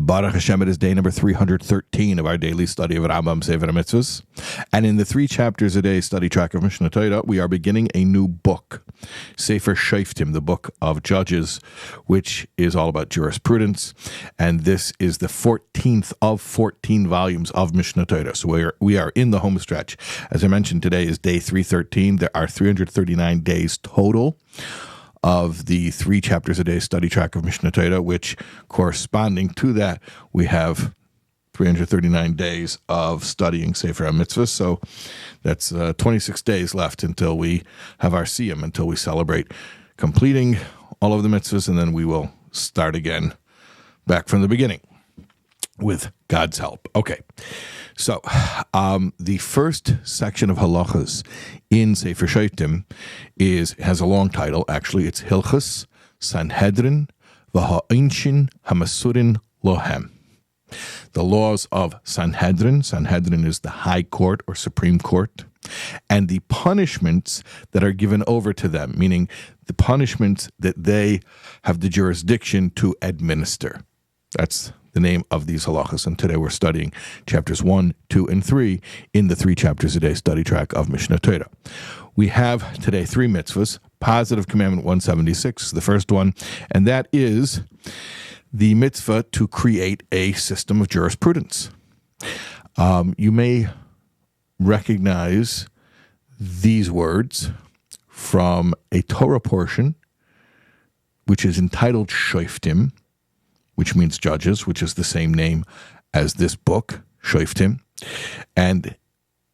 Baruch Hashem, it is day number 313 of our daily study of Rambam, Sefer, HaMitzvos. And in the 3 chapters a day study track of Mishnah Torah, we are beginning a new book, Sefer Shoftim, the book of Judges, which is all about jurisprudence. And this is the 14th of 14 volumes of Mishnah Torah. So we are in the home stretch. As I mentioned, today is day 313. There are 339 days total of the 3 chapters a day study track of Mishnah Torah, which corresponding to that, we have 339 days of studying Sefer HaMitzvos. So that's 26 days left until we have our Siyum, until we celebrate completing all of the mitzvahs, and then we will start again back from the beginning with God's help. Okay. So, the first section of halachas in Sefer Shoftim has a long title. Actually, it's Hilchas Sanhedrin v'ha'Einshin Hamasurin Lohem. The laws of Sanhedrin. Sanhedrin is the high court or supreme court, and the punishments that are given over to them, meaning the punishments that they have the jurisdiction to administer. That's the name of these halachas, and today we're studying chapters 1, 2, and 3 in the 3 chapters a day study track of Mishnah Torah. We have today 3 mitzvahs. Positive Commandment 176, the first one, and that is the mitzvah to create a system of jurisprudence. You may recognize these words from a Torah portion, which is entitled Shoftim, which means judges, which is the same name as this book, Shoftim. And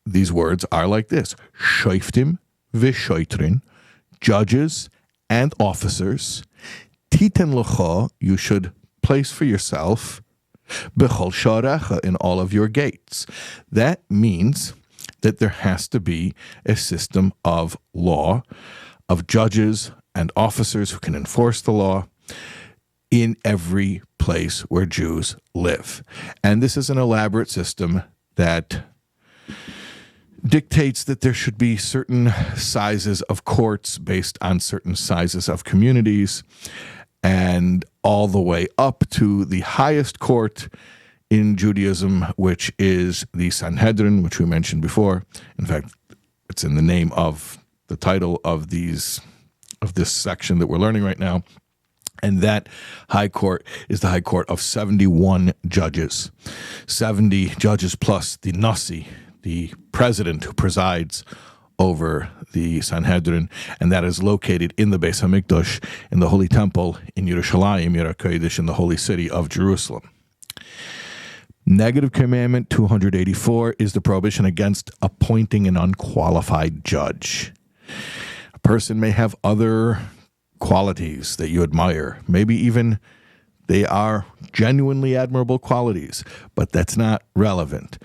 these words are like this: Shoftim v'shoitrin, judges and officers, titen lecha, you should place for yourself, b'chol sharecha, in all of your gates. That means that there has to be a system of law, of judges and officers who can enforce the law in every place where Jews live. And this is an elaborate system that dictates that there should be certain sizes of courts based on certain sizes of communities, and all the way up to the highest court in Judaism, which is the Sanhedrin, which we mentioned before. In fact, it's in the name of the title of this section that we're learning right now. And that high court is the high court of 71 judges. 70 judges plus the Nasi, the president who presides over the Sanhedrin, and that is located in the Beis HaMikdash, in the Holy Temple in Yerushalayim, Yer HaKodesh, in the holy city of Jerusalem. Negative Commandment 284 is the prohibition against appointing an unqualified judge. A person may have other qualities that you admire. Maybe even they are genuinely admirable qualities, but that's not relevant.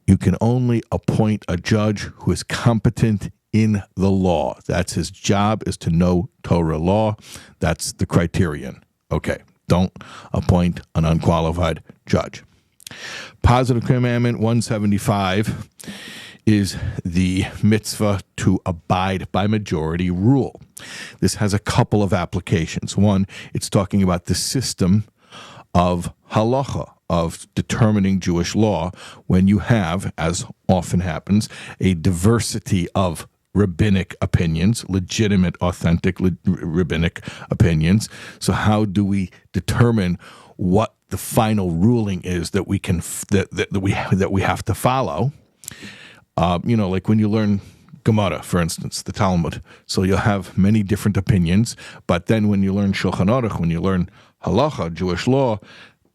You can only appoint a judge who is competent in the law. That's his job, is to know Torah law. That's the criterion. Okay, don't appoint an unqualified judge. Positive Commandment 175 is the mitzvah to abide by majority rule. This has a couple of applications. One, it's talking about the system of halacha, of determining Jewish law, when you have, as often happens, a diversity of rabbinic opinions, legitimate, authentic rabbinic opinions. So how do we determine what the final ruling is that we can that we have to follow? Like when you learn Gemara, for instance, the Talmud. So you'll have many different opinions, but then when you learn Shulchan Aruch, when you learn halacha, Jewish law,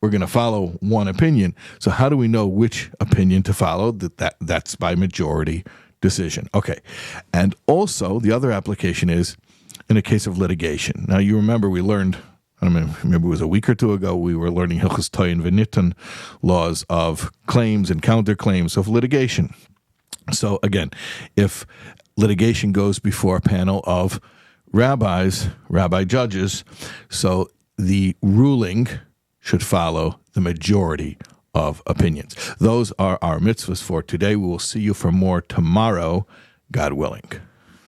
we're going to follow one opinion. So how do we know which opinion to follow? That's by majority decision. Okay. And also, the other application is in a case of litigation. Now, you remember we learned, I don't know, maybe it was a week or two ago, we were learning Hilchos Toyin v'Nitan, laws of claims and counterclaims of litigation. So again, if litigation goes before a panel of rabbi judges, so the ruling should follow the majority of opinions. Those are our mitzvahs for today. We will see you for more tomorrow, God willing.